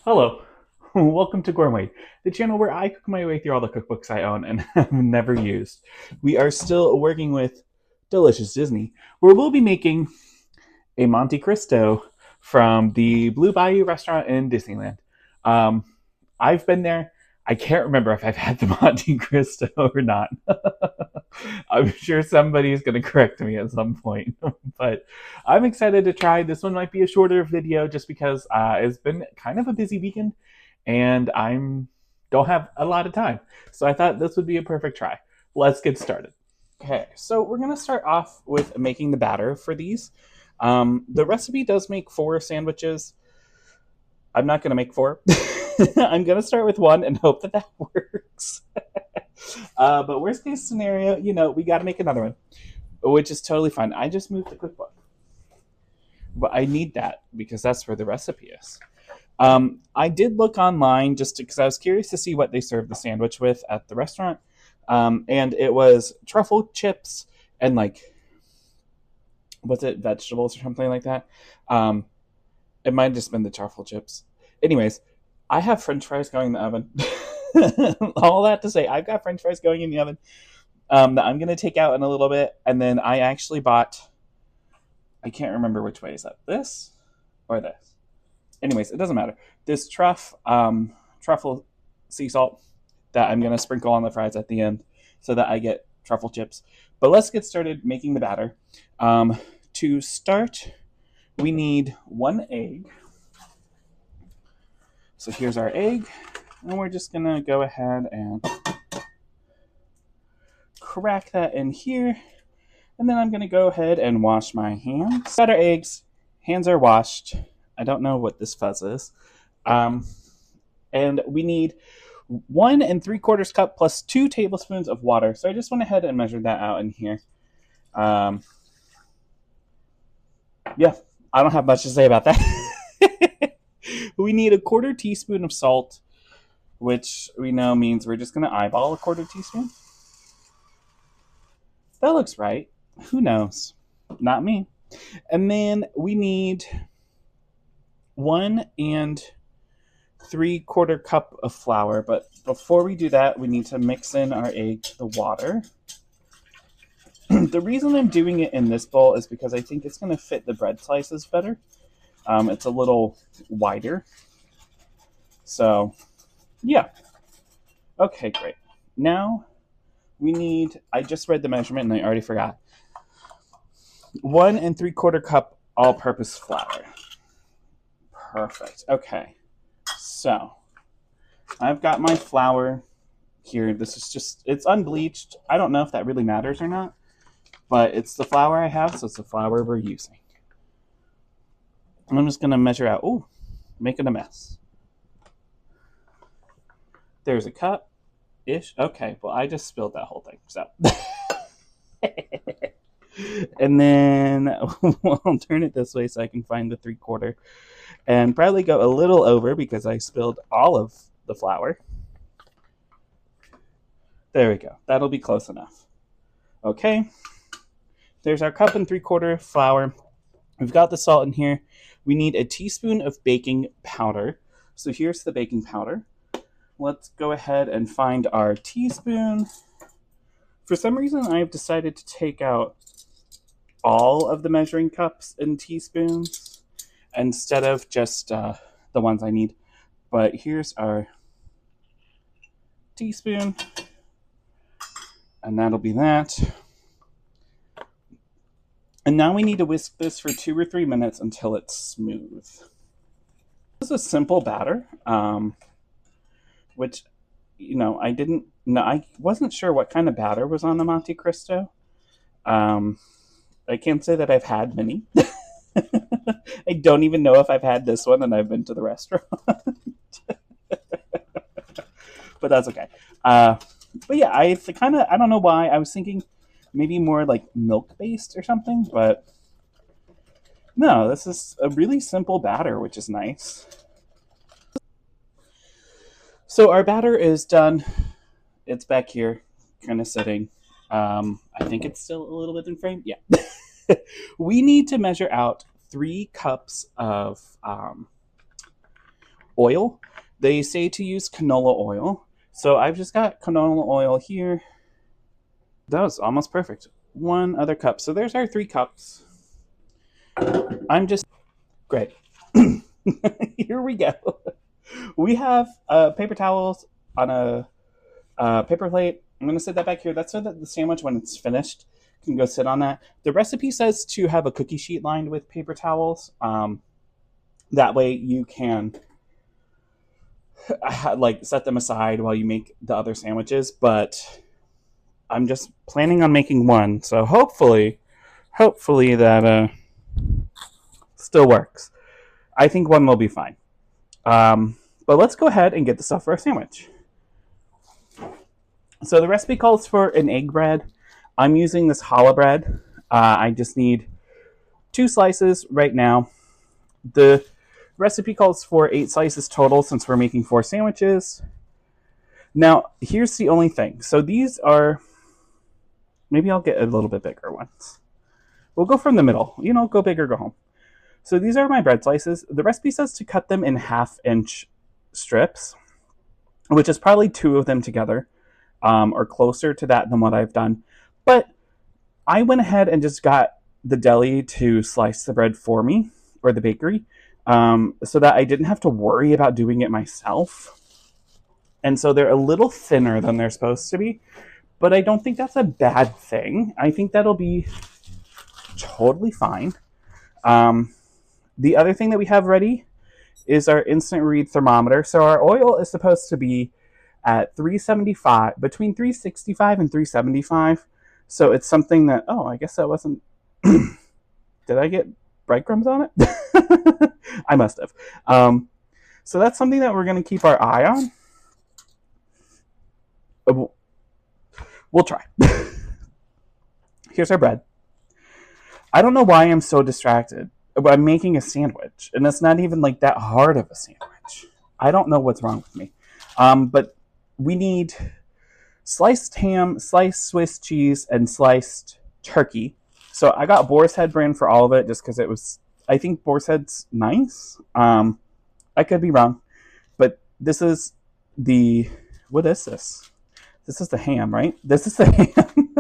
Hello, welcome to Gourmet, the channel where I cook my way through all the cookbooks I own and have never used. We are still working with Delicious Disney, where we'll be making a Monte Cristo from the Blue Bayou restaurant in Disneyland. Um, I've been there. I can't remember if I've had the Monte Cristo or not. I'm sure somebody's going to correct me at some point, but I'm excited to try. This one might be a shorter video just because it's been kind of a busy weekend and I'm don't have a lot of time. So I thought this would be a perfect try. Let's get started. Okay, so we're going to start off with making the batter for these. The recipe does make 4 sandwiches. I'm not going to make 4. I'm going to start with 1 and hope that works. But worst case scenario, we got to make another one, which is totally fine. I just moved the cookbook. But I need that because that's where the recipe is. I did look online just because I was curious to see what they served the sandwich with at the restaurant. And it was truffle chips and was it vegetables or something like that? It might have just been the truffle chips. Anyways, I have French fries going in the oven. All that to say, I've got French fries going in the oven that I'm going to take out in a little bit. And then I actually bought, I can't remember which way is that, this or this. Anyways, it doesn't matter. This truffle sea salt that I'm going to sprinkle on the fries at the end so that I get truffle chips. But let's get started making the batter. To start, we need 1 egg. So here's our egg. And we're just going to go ahead and crack that in here. And then I'm going to go ahead and wash my hands. Got our eggs. Hands are washed. I don't know what this fuzz is. And we need 1 3/4 cup plus 2 tablespoons of water. So I just went ahead and measured that out in here. Yeah, I don't have much to say about that. We need 1/4 teaspoon of salt, which we know means we're just going to eyeball 1/4 teaspoon. That looks right. Who knows? Not me. And then we need 1 3/4 cup of flour. But before we do that, we need to mix in our egg to the water. The reason I'm doing it in this bowl is because I think it's going to fit the bread slices better. It's a little wider. So, yeah. Okay, great. Now we need, I just read the measurement and I already forgot. 1 3/4 cup all-purpose flour. Perfect. Okay. So, I've got my flour here. This is just, it's unbleached. I don't know if that really matters or not, but it's the flour I have, so it's the flour we're using. I'm just going to measure out. Oh, making a mess. There's a cup-ish. Okay, well, I just spilled that whole thing, so. And then we'll turn it this way so I can find the 3/4 and probably go a little over because I spilled all of the flour. There we go. That'll be close enough. Okay. There's our 1 3/4 cup flour. We've got the salt in here. We need a teaspoon of baking powder. So here's the baking powder. Let's go ahead and find our teaspoon. For some reason, I've decided to take out all of the measuring cups and teaspoons instead of just the ones I need. But here's our teaspoon, and that'll be that. And now we need to whisk this for 2 or 3 minutes until it's smooth. This is a simple batter, which, I wasn't sure what kind of batter was on the Monte Cristo. I can't say that I've had many. I don't even know if I've had this one, and I've been to the restaurant. But that's okay. But yeah, I don't know why. I was thinking maybe more like milk-based or something, but no, this is a really simple batter, which is nice. So our batter is done. It's back here, kind of sitting. I think it's still a little bit in frame. Yeah. We need to measure out 3 cups of oil. They say to use canola oil. So I've just got canola oil here. That was almost perfect. One other cup. So there's our 3 cups. I'm just... Great. Here we go. We have paper towels on a paper plate. I'm going to set that back here. That's so that the sandwich, when it's finished, can go sit on that. The recipe says to have a cookie sheet lined with paper towels. That way you can like set them aside while you make the other sandwiches. But I'm just planning on making one. So hopefully that still works. I think one will be fine. But let's go ahead and get the stuff for our sandwich. So the recipe calls for an egg bread. I'm using this challah bread. I just need 2 slices right now. The recipe calls for 8 slices total since we're making 4 sandwiches. Now, here's the only thing. So these are... Maybe I'll get a little bit bigger ones. We'll go from the middle. You know, go big or go home. So these are my bread slices. The recipe says to cut them in 1/2-inch strips, which is probably 2 of them together, or closer to that than what I've done. But I went ahead and just got the deli to slice the bread for me, or the bakery, so that I didn't have to worry about doing it myself. And so they're a little thinner than they're supposed to be, but I don't think that's a bad thing. I think that'll be totally fine. The other thing that we have ready is our instant read thermometer. So our oil is supposed to be at 375, between 365 and 375. So it's something that, oh, I guess that wasn't, did I get breadcrumbs on it? I must have. So that's something that we're going to keep our eye on. We'll try. Here's our bread. I don't know why I'm so distracted. I'm making a sandwich, and it's not even like that hard of a sandwich. I don't know what's wrong with me. But we need sliced ham, sliced Swiss cheese, and sliced turkey. So I got Boar's Head brand for all of it just because it was, I think Boar's Head's nice. I could be wrong. But this is the, what is this? This is the ham, right? This is the ham.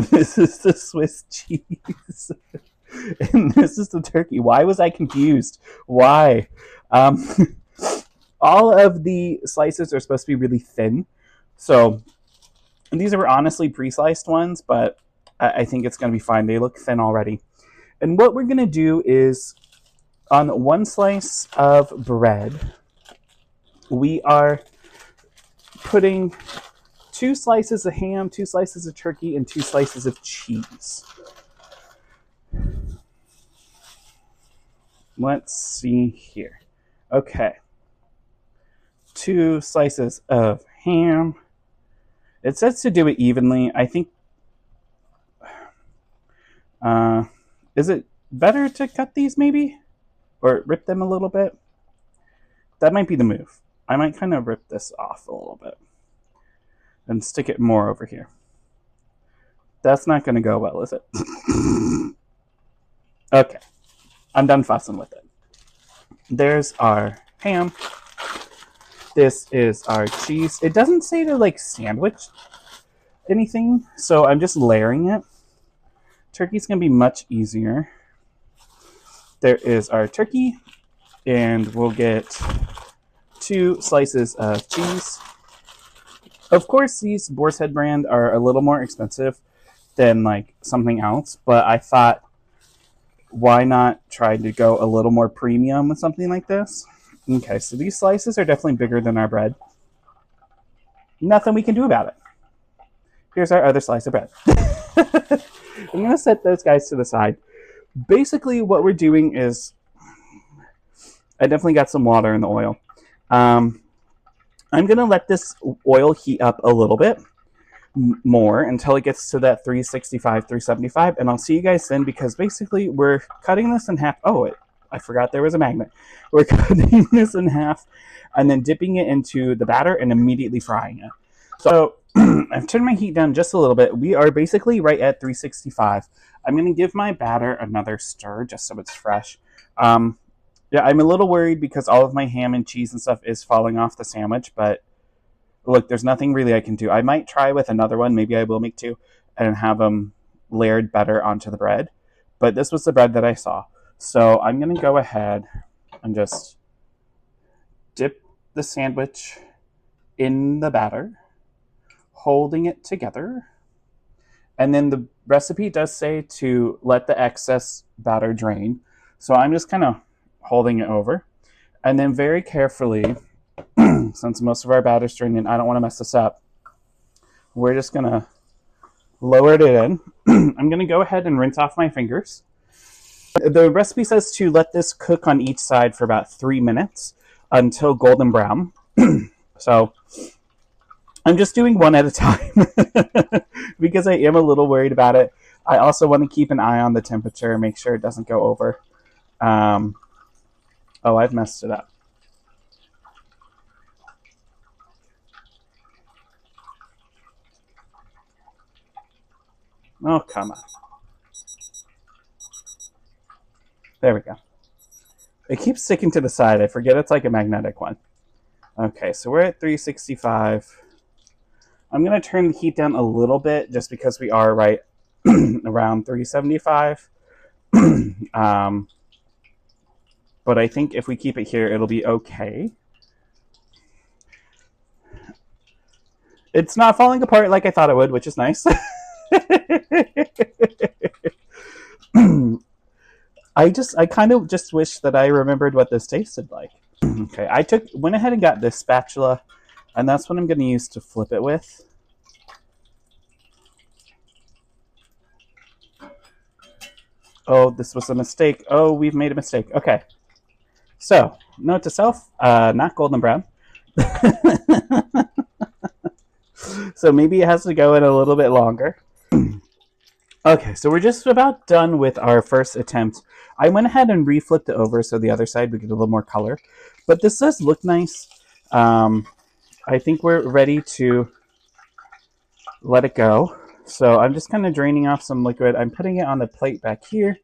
This is the Swiss cheese. And this is the turkey. Why was I confused? Why? All of the slices are supposed to be really thin. So these are honestly pre-sliced ones, but I think it's going to be fine. They look thin already. And what we're going to do is on 1 slice of bread, we are putting 2 slices of ham, 2 slices of turkey, and 2 slices of cheese. Let's see here. Okay. 2 slices of ham. It says to do it evenly. I think, is it better to cut these maybe? Or rip them a little bit? That might be the move. I might kind of rip this off a little bit and stick it more over here. That's not going to go well, is it? Okay. I'm done fussing with it. There's our ham. This is our cheese. It doesn't say to like sandwich anything, so I'm just layering it. Turkey's going to be much easier. There is our turkey, and we'll get 2 slices of cheese. Of course, these Boar's Head brand are a little more expensive than like something else, but I thought, why not try to go a little more premium with something like this? Okay, so these slices are definitely bigger than our bread. Nothing we can do about it. Here's our other slice of bread. I'm going to set those guys to the side. Basically, what we're doing is, I definitely got some water in the oil. I'm going to let this oil heat up a little bit more until it gets to that 365, 375, and I'll see you guys then, because basically we're cutting this in half. Oh, I forgot there was a magnet. We're cutting this in half and then dipping it into the batter and immediately frying it. So I've turned my heat down just a little bit. We are basically right at 365. I'm going to give my batter another stir just so it's fresh. Yeah, I'm a little worried because all of my ham and cheese and stuff is falling off the sandwich, but look, there's nothing really I can do. I might try with another one. Maybe I will make two and have them layered better onto the bread. But this was the bread that I saw. So I'm going to go ahead and just dip the sandwich in the batter, holding it together. And then the recipe does say to let the excess batter drain. So I'm just kind of holding it over. And then very carefully, since most of our batter's drained in, I don't want to mess this up. We're just going to lower it in. I'm going to go ahead and rinse off my fingers. The recipe says to let this cook on each side for about 3 minutes until golden brown. So I'm just doing one at a time because I am a little worried about it. I also want to keep an eye on the temperature and make sure it doesn't go over. Oh, I've messed it up. Oh, come on. There we go. It keeps sticking to the side. I forget it's like a magnetic one. Okay, so we're at 365. I'm going to turn the heat down a little bit just because we are right around 375. But I think if we keep it here, it'll be okay. It's not falling apart like I thought it would, which is nice. I kind of just wish that I remembered what this tasted like. Okay, went ahead and got this spatula, and that's what I'm going to use to flip it with. Oh, this was a mistake. Oh, we've made a mistake. Okay. So, note to self, not golden brown. So maybe it has to go in a little bit longer. Okay, so we're just about done with our first attempt. I went ahead and reflipped it over so the other side would get a little more color. But this does look nice. I think we're ready to let it go. So I'm just kind of draining off some liquid. I'm putting it on the plate back here.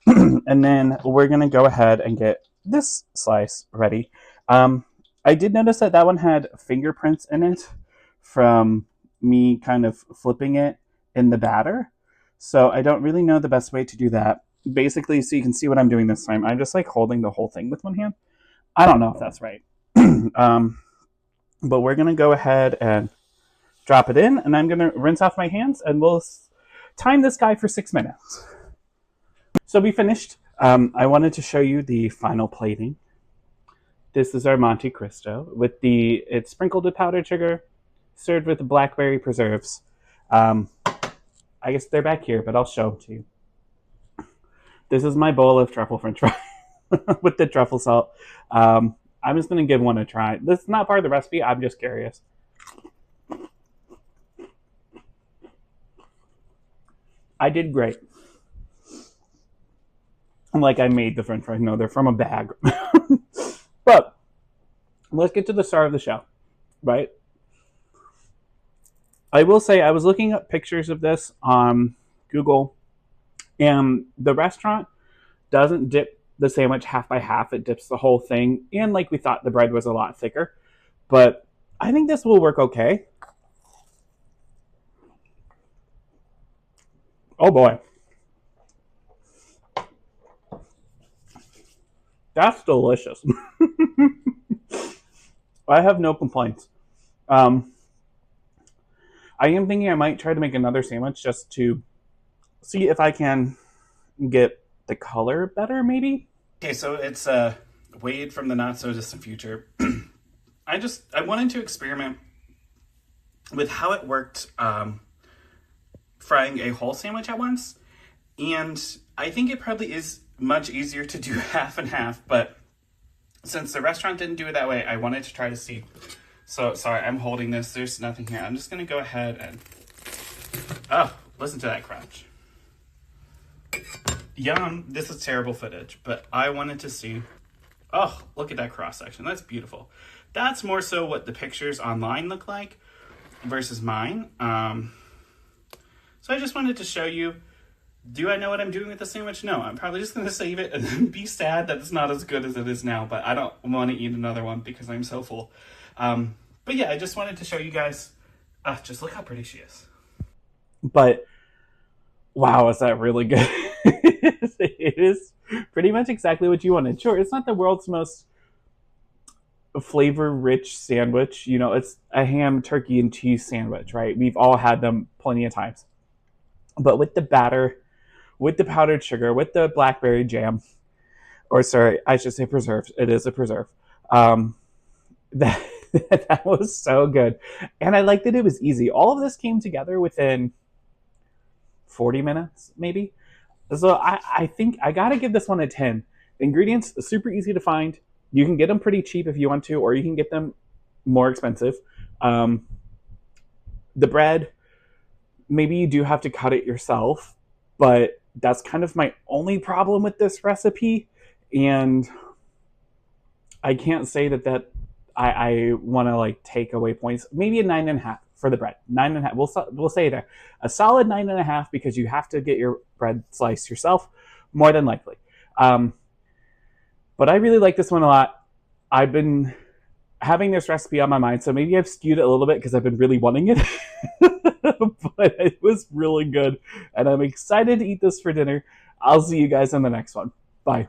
And then we're going to go ahead and get this slice ready. I did notice that that one had fingerprints in it from me kind of flipping it in the batter. So I don't really know the best way to do that. Basically, so you can see what I'm doing this time, I'm just like holding the whole thing with one hand. I don't know if that's right. But we're going to go ahead and drop it in, and I'm going to rinse off my hands, and we'll time this guy for 6 minutes. So we finished. I wanted to show you the final plating. This is our Monte Cristo. It's sprinkled with powdered sugar, served with the blackberry preserves. I guess they're back here, but I'll show them to you. This is my bowl of truffle french fries with the truffle salt. I'm just going to give one a try. This is not part of the recipe. I'm just curious. I did great. Like I made the french fries. No, they're from a bag. But let's get to the star of the show, right? I will say I was looking up pictures of this on Google, and the restaurant doesn't dip the sandwich half by half. It dips the whole thing. And like we thought, the bread was a lot thicker. But I think this will work okay. Oh boy. That's delicious. I have no complaints. I am thinking I might try to make another sandwich just to see if I can get the color better, maybe. Okay, so it's Wade from the Not So Distant Future. I wanted to experiment with how it worked frying a whole sandwich at once. And I think it probably is much easier to do half and half, but since the restaurant didn't do it that way, I wanted to try to see. So, sorry, I'm holding this. There's nothing here. I'm just going to go ahead and... Oh, listen to that crunch. Yum. This is terrible footage, but I wanted to see... Oh, look at that cross-section. That's beautiful. That's more so what the pictures online look like versus mine. So I just wanted to show you Do I know what I'm doing with the sandwich? No, I'm probably just going to save it and then be sad that it's not as good as it is now, but I don't want to eat another one because I'm so full. But yeah, I just wanted to show you guys, just look how pretty she is. But wow, is that really good? It is pretty much exactly what you wanted. Sure, it's not the world's most flavor rich sandwich. You know, it's a ham, turkey, and cheese sandwich, right? We've all had them plenty of times. But with the batter, with the powdered sugar, with the blackberry jam, or sorry, I should say preserves. It is a preserve. Um, that that was so good, and I liked that it was easy. All of this came together within 40 minutes, maybe. So I think I gotta give this one a 10. The ingredients are super easy to find. You can get them pretty cheap if you want to, or you can get them more expensive. Um, the bread, maybe you do have to cut it yourself, but that's kind of my only problem with this recipe. And I can't say that I want to like take away points. Maybe a 9.5 for the bread. 9.5. We'll say there a solid 9.5 because you have to get your bread sliced yourself, more than likely. Um, but I really like this one a lot. I've been having this recipe on my mind, so maybe I've skewed it a little bit because I've been really wanting it. But it was really good, and I'm excited to eat this for dinner. I'll see you guys in the next one. Bye.